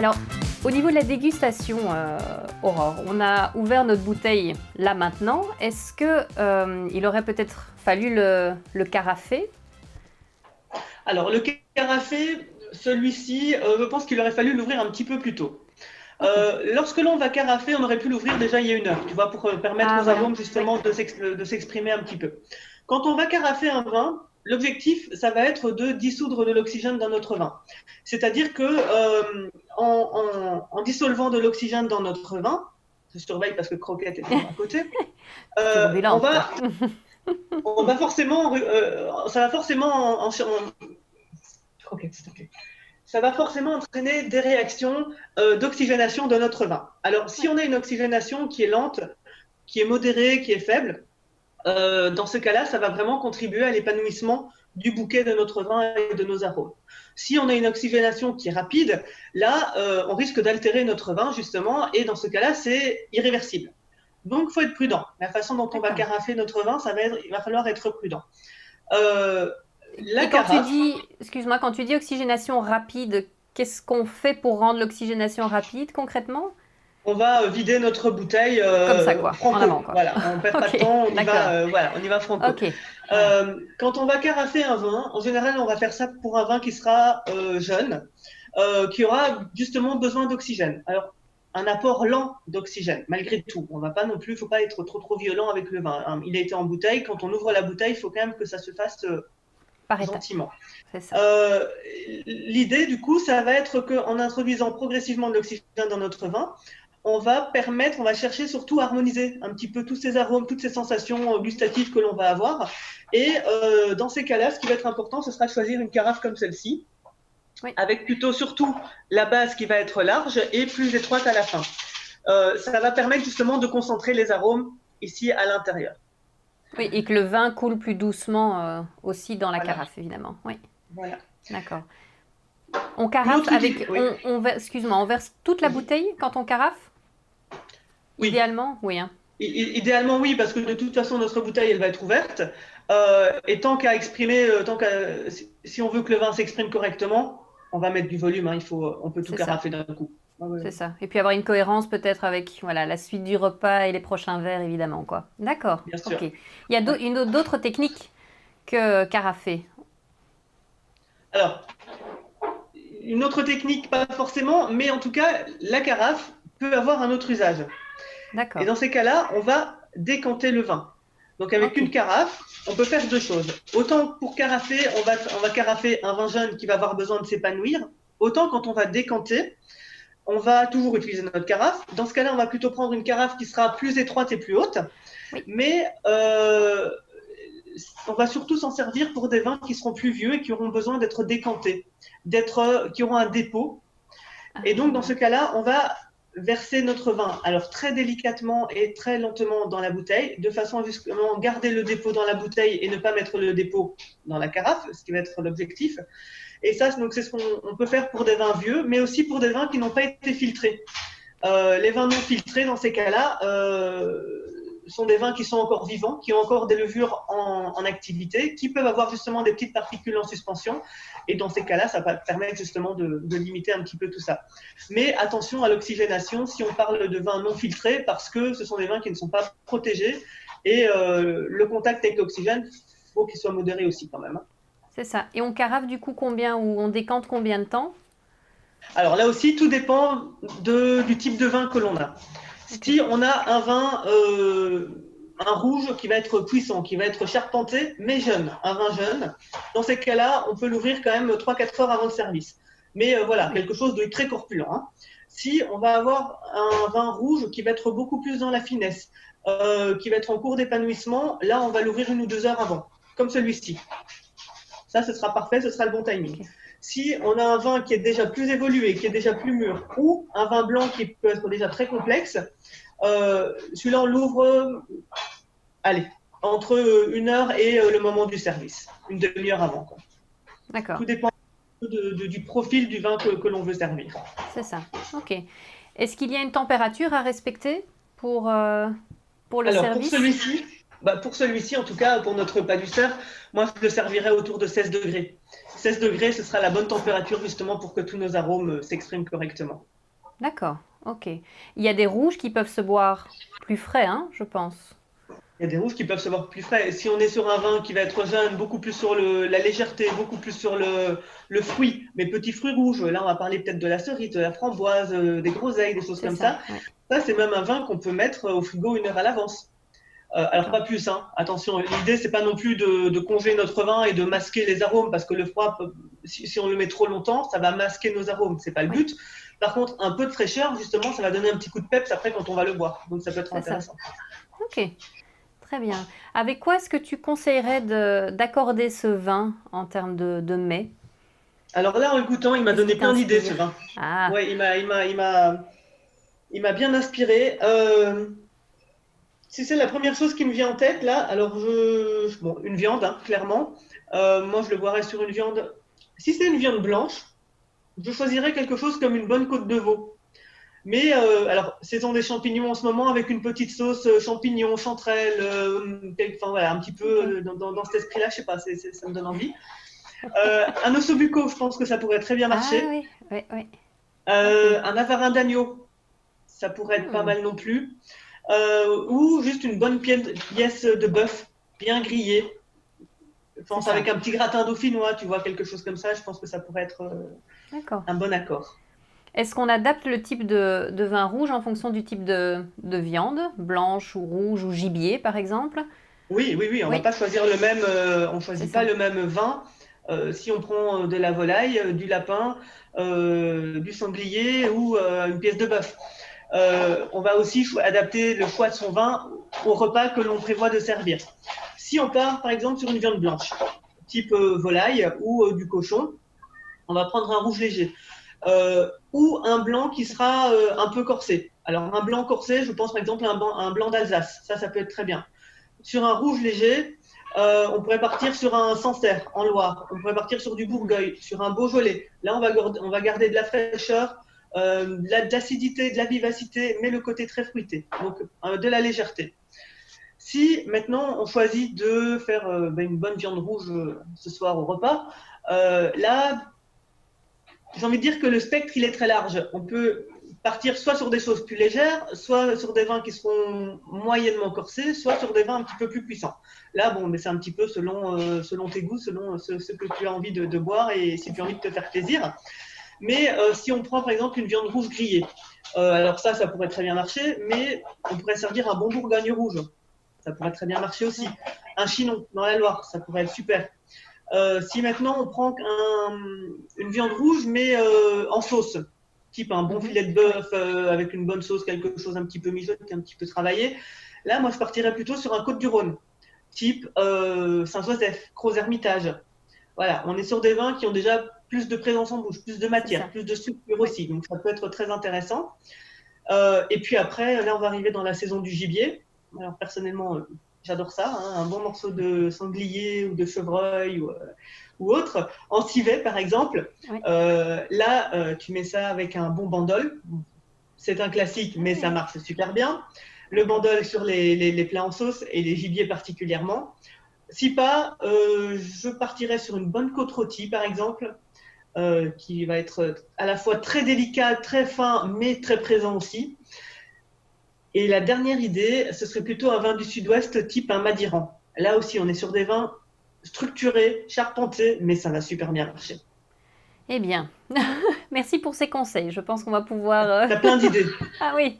Alors, au niveau de la dégustation, Aurore, on a ouvert notre bouteille là maintenant. Est-ce que il aurait peut-être fallu le carafer? Alors, le carafé, celui-ci, je pense qu'il aurait fallu l'ouvrir un petit peu plus tôt. Ok. Lorsque l'on va carafer, on aurait pu l'ouvrir déjà il y a 1 heure, tu vois, pour permettre Ah aux voilà. arômes Oui. justement de s'exprimer un petit peu. Quand on va carafer un vin, l'objectif, ça va être de dissoudre de l'oxygène dans notre vin. C'est-à-dire que en dissolvant de l'oxygène dans notre vin, je surveille parce que Croquette est à côté, C'est on turbulente, quoi. va, on va forcément, ça va forcément Croquette, s'il te plaît. Ça va forcément entraîner des réactions d'oxygénation de notre vin. Alors, si Oui. on a une oxygénation qui est lente, qui est modérée, qui est faible, dans ce cas-là, ça va vraiment contribuer à l'épanouissement du bouquet de notre vin et de nos arômes. Si on a une oxygénation qui est rapide, là, on risque d'altérer notre vin, justement, et dans ce cas-là, c'est irréversible. Donc, il faut être prudent. La façon dont on va D'accord. carafer notre vin, il va falloir être prudent. La Et quand tu carafe, dis, excuse-moi, quand tu dis oxygénation rapide, qu'est-ce qu'on fait pour rendre l'oxygénation rapide concrètement? on va vider notre bouteille Comme ça, quoi, en avant, franco. quoi. Voilà, on ne perd pas de Ok, temps, d'accord. on y va franco. Ok, voilà. Quand on va carafer un vin, en général, on va faire ça pour un vin qui sera jeune, qui aura justement besoin d'oxygène. Alors, un apport lent d'oxygène, malgré tout. On va pas non plus, il ne faut pas être trop violent avec le vin, hein. Il a été en bouteille. Quand on ouvre la bouteille, il faut quand même que ça se fasse Par étapes, gentiment. c'est ça. L'idée, du coup, ça va être qu'en introduisant progressivement de l'oxygène dans notre vin, on va chercher surtout à harmoniser un petit peu tous ces arômes, toutes ces sensations gustatives que l'on va avoir. Et dans ces cas-là, ce qui va être important, ce sera de choisir une carafe comme celle-ci, Oui. avec plutôt surtout la base qui va être large et plus étroite à la fin. Ça va permettre justement de concentrer les arômes ici à l'intérieur. Oui, et que le vin coule plus doucement aussi dans la Voilà. carafe, évidemment. Oui, Voilà. d'accord. On Une carafe autre idée, avec, oui. excuse-moi, on verse toute la bouteille quand on carafe? Oui. Idéalement, oui, hein. Idéalement, oui, parce que de toute façon, notre bouteille, elle va être ouverte. Et tant qu'à exprimer, si on veut que le vin s'exprime correctement, on va mettre du volume, hein, on peut tout C'est ça, carafer d'un coup. Ah ouais. c'est ça. Et puis avoir une cohérence peut-être avec voilà, la suite du repas et les prochains verres, évidemment, quoi. D'accord, Bien ok. sûr. Il y a Ouais. d'autres techniques que carafer. Alors, une autre technique, pas forcément, mais en tout cas, la carafe peut avoir un autre usage. Et D'accord, dans ces cas-là, on va décanter le vin. Donc avec ok. une carafe, on peut faire 2 choses. Autant pour carafer, on va carafer un vin jeune qui va avoir besoin de s'épanouir. Autant quand on va décanter, on va toujours utiliser notre carafe. Dans ce cas-là, on va plutôt prendre une carafe qui sera plus étroite et plus haute. Oui, Mais on va surtout s'en servir pour des vins qui seront plus vieux et qui auront besoin d'être décantés, qui auront un dépôt. Et donc, dans ce cas-là, on va verser notre vin, alors très délicatement et très lentement dans la bouteille, de façon à justement garder le dépôt dans la bouteille et ne pas mettre le dépôt dans la carafe, ce qui va être l'objectif. Et ça, donc, c'est ce qu'on peut faire pour des vins vieux, mais aussi pour des vins qui n'ont pas été filtrés. Les vins non filtrés, dans ces cas-là, sont des vins qui sont encore vivants, qui ont encore des levures en activité, qui peuvent avoir justement des petites particules en suspension. Et dans ces cas-là, ça va permettre justement de limiter un petit peu tout ça. Mais attention à l'oxygénation si on parle de vins non filtrés, parce que ce sont des vins qui ne sont pas protégés. Et le contact avec l'oxygène, il faut qu'il soit modéré aussi quand même. c'est ça. Et on carafe du coup combien ou on décante combien de temps? Alors là aussi, tout dépend du type de vin que l'on a. Ok, Si on a un vin, un rouge qui va être puissant, qui va être charpenté, mais jeune, un vin jeune, dans ces cas-là, on peut l'ouvrir quand même 3-4 heures avant le service. Mais voilà, oui, quelque chose de très corpulent, hein. Si on va avoir un vin rouge qui va être beaucoup plus dans la finesse, qui va être en cours d'épanouissement, là, on va l'ouvrir 1 ou 2 heures avant, comme celui-ci. Ça, ce sera parfait, ce sera le bon timing. ok. Si on a un vin qui est déjà plus évolué, qui est déjà plus mûr, ou un vin blanc qui peut être déjà très complexe, celui-là, on l'ouvre, allez, entre 1 heure et le moment du service, une demi-heure avant, quoi. D'accord, Tout dépend du profil du vin que l'on veut servir. c'est ça. Ok. Est-ce qu'il y a une température à respecter pour le Alors, service? pour celui-ci, en tout cas, pour notre palisseur, moi, je le servirais autour de 16 degrés. 16 degrés, ce sera la bonne température justement pour que tous nos arômes s'expriment correctement. D'accord, ok. Il y a des rouges qui peuvent se boire plus frais, hein, je pense. Il y a des rouges qui peuvent se voir plus frais. Si on est sur un vin qui va être jeune, beaucoup plus sur la légèreté, beaucoup plus sur le fruit, mais petits fruits rouges, là on va parler peut-être de la cerise, de la framboise, des groseilles, des choses C'est comme ça, ça. ouais. Ça, c'est même un vin qu'on peut mettre au frigo 1 heure à l'avance. Alors D'accord. pas plus, hein. Attention, l'idée c'est pas non plus de congeler notre vin et de masquer les arômes parce que le froid, si on le met trop longtemps, ça va masquer nos arômes. C'est pas le Oui, but. Par contre, un peu de fraîcheur, justement, ça va donner un petit coup de peps après quand on va le boire. Donc ça peut être c'est ça. intéressant. Ok, très bien. Avec quoi est-ce que tu conseillerais d'accorder ce vin en termes de mets? Alors là, en le goûtant, il m'a Qu'est-ce donné qui plein d'idées ce t'inspire? vin. Ah, Ouais, il m'a bien inspiré. Si c'est la première chose qui me vient en tête là, alors bon, une viande, hein, clairement. Moi, je le boirais sur une viande. Si c'est une viande blanche, je choisirais quelque chose comme une bonne côte de veau. Mais alors, saison des champignons en ce moment avec une petite sauce champignons, chanterelle, enfin voilà, un petit ok. peu dans cet esprit-là, je sais pas, ça me donne envie. Un ossobuco, je pense que ça pourrait très bien Ah marcher. oui, oui, oui. Ok. Un avarin d'agneau, ça pourrait être pas Hmm, mal non plus. Ou juste une bonne pièce de bœuf bien grillée. Je c'est pense ça. avec un petit gratin dauphinois, tu vois, quelque chose comme ça, je pense que ça pourrait être D'accord. un bon accord. Est-ce qu'on adapte le type de vin rouge en fonction du type de viande, blanche ou rouge ou gibier par exemple? Oui, oui, oui, on va Oui, pas choisir le même, on c'est choisit pas ça. le même vin. Si on prend de la volaille, du lapin, du sanglier ou une pièce de bœuf. On va aussi adapter le choix de son vin au repas que l'on prévoit de servir. Si on part par exemple sur une viande blanche, type volaille ou du cochon, on va prendre un rouge léger. Ou un blanc qui sera un peu corsé. Alors un blanc corsé, je pense par exemple à un blanc d'Alsace, ça peut être très bien. Sur un rouge léger, on pourrait partir sur un Sancerre en Loire, on pourrait partir sur du Bourgogne, sur un Beaujolais. Là, on va garder de la fraîcheur, de l'acidité, de la vivacité, mais le côté très fruité, donc de la légèreté. Si maintenant on choisit de faire une bonne viande rouge ce soir au repas, là, j'ai envie de dire que le spectre, il est très large. On peut partir soit sur des choses plus légères, soit sur des vins qui seront moyennement corsés, soit sur des vins un petit peu plus puissants. Là, bon, mais c'est un petit peu selon tes goûts, selon ce que tu as envie de boire et si tu as envie de te faire plaisir. Mais si on prend par exemple une viande rouge grillée, alors ça pourrait très bien marcher, mais on pourrait servir un bon bourgogne rouge. Ça pourrait très bien marcher aussi. Ouais. Un chinon dans la Loire, ça pourrait être super. Si maintenant on prend une viande rouge mais en sauce, type un bon Mhm. filet de Oui. bœuf avec une bonne sauce, quelque chose un petit peu mijoté, un petit peu travaillé, là moi je partirais plutôt sur un Côte-du-Rhône, type Saint-Joseph, Crozes-Hermitage. Voilà, on est sur des vins qui ont déjà plus de présence en bouche, plus de C'est matière, ça. plus de sucre Oui. aussi, donc ça peut être très intéressant. Et puis après, là on va arriver dans la saison du gibier. Alors personnellement, j'adore ça, hein, un bon morceau de sanglier ou de chevreuil ou autre. En civet, par exemple, Oui. là, tu mets ça avec un bon bandol. C'est un classique, mais ça Oui. marche super bien. Le D'accord. bandol sur les plats en sauce et les gibiers particulièrement. Si pas, je partirais sur une bonne côte rôtie, par exemple, qui va être à la fois très délicat, très fin, mais très présent aussi. Et la dernière idée, ce serait plutôt un vin du sud-ouest type un Madiran. Là aussi, on est sur des vins structurés, charpentés, mais ça va super bien marcher. Eh bien, merci pour ces conseils. Je pense qu'on va pouvoir. T'as plein d'idées. Ah oui.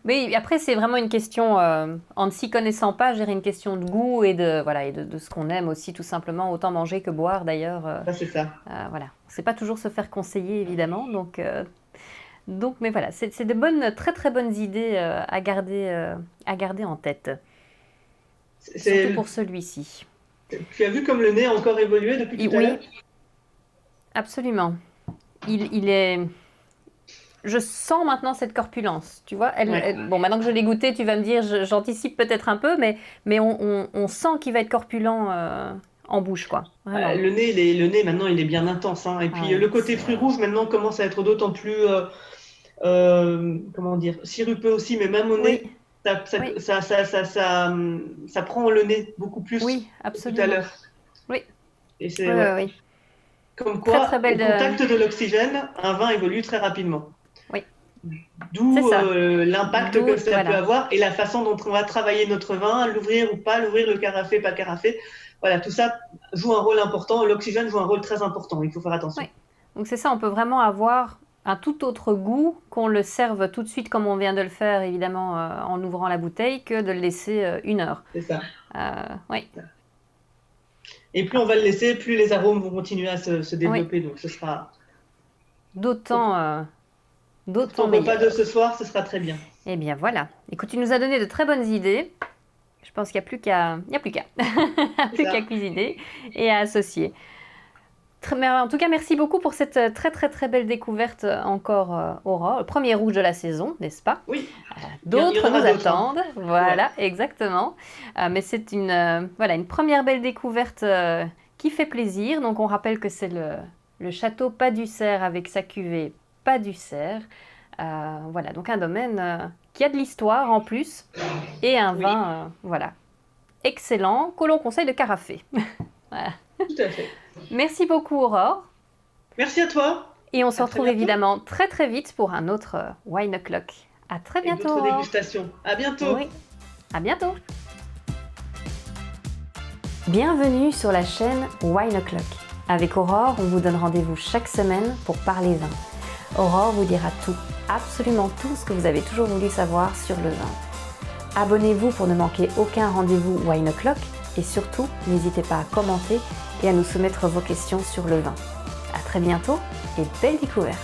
Mais après, c'est vraiment une question, en ne s'y connaissant pas, j'ai une question de goût et de voilà et de ce qu'on aime aussi tout simplement. Autant manger que boire d'ailleurs. Ça, c'est ça. Voilà. On ne sait pas toujours se faire conseiller évidemment, donc mais voilà, c'est de bonnes, très très bonnes idées à garder en tête, surtout C'est- pour celui-ci. Tu as vu comme le nez a encore évolué depuis Et tout à l'heure? oui, absolument. Il est. Je sens maintenant cette corpulence, tu vois. Ouais. Bon, maintenant que je l'ai goûté, tu vas me dire, j'anticipe peut-être un peu, mais on sent qu'il va être corpulent en bouche, quoi. Vraiment. Le nez maintenant, il est bien intense, hein. Et Ah puis ouais, le côté fruits rouges maintenant commence à être d'autant plus, comment dire, sirupeux aussi, mais même au oui, nez, oui, ça prend le nez beaucoup plus oui, que tout à absolument. l'heure. Oui, Et oui, c'est, oui, ouais. oui. Comme Très, très quoi, au belle. contact de l'oxygène, un vin évolue très rapidement. Oui, D'où C'est ça. l'impact D'où, que ça peut voilà. avoir et la façon dont on va travailler notre vin, l'ouvrir ou pas, l'ouvrir, le carafer, pas carafer. Voilà, tout ça joue un rôle important. L'oxygène joue un rôle très important. Il faut faire attention. Oui. Donc c'est ça, on peut vraiment avoir un tout autre goût qu'on le serve tout de suite comme on vient de le faire, évidemment, en ouvrant la bouteille, que de le laisser 1 heure. C'est ça. Oui. Et plus on va le laisser, plus les arômes vont continuer à se développer. Donc ce sera D'autant pour ton repas meilleur. de ce soir, ce sera très bien. Eh bien voilà. Écoute, tu nous as donné de très bonnes idées. Je pense qu'il n'y a plus qu'à, plus ça. qu'à cuisiner et à associer. Mais en tout cas, merci beaucoup pour cette très très très belle découverte encore, Aurore. Le premier rouge de la saison, n'est-ce pas? Oui. D'autres Il y en aura nous d'autres, hein. attendent. Voilà, exactement. Mais c'est voilà, une première belle découverte qui fait plaisir. Donc on rappelle que c'est le château Pas du Cerf avec sa cuvée Pas du Cerf. Voilà, donc un domaine qui a de l'histoire en plus et un Oui. vin voilà, excellent que l'on conseille de carafer. Voilà. Tout à fait. Merci beaucoup Aurore. Merci à toi. Et on se À retrouve très bientôt. évidemment très très vite pour un autre Wine O'Clock. À très Et bientôt d'autres Aurore. dégustations. À bientôt. Oui, à bientôt. Bienvenue sur la chaîne Wine O'Clock. Avec Aurore, on vous donne rendez-vous chaque semaine pour parler vin. Aurore vous dira tout, absolument tout ce que vous avez toujours voulu savoir sur le vin. Abonnez-vous pour ne manquer aucun rendez-vous Wine O'Clock et surtout, n'hésitez pas à commenter et à nous soumettre vos questions sur le vin. À très bientôt et belle découverte!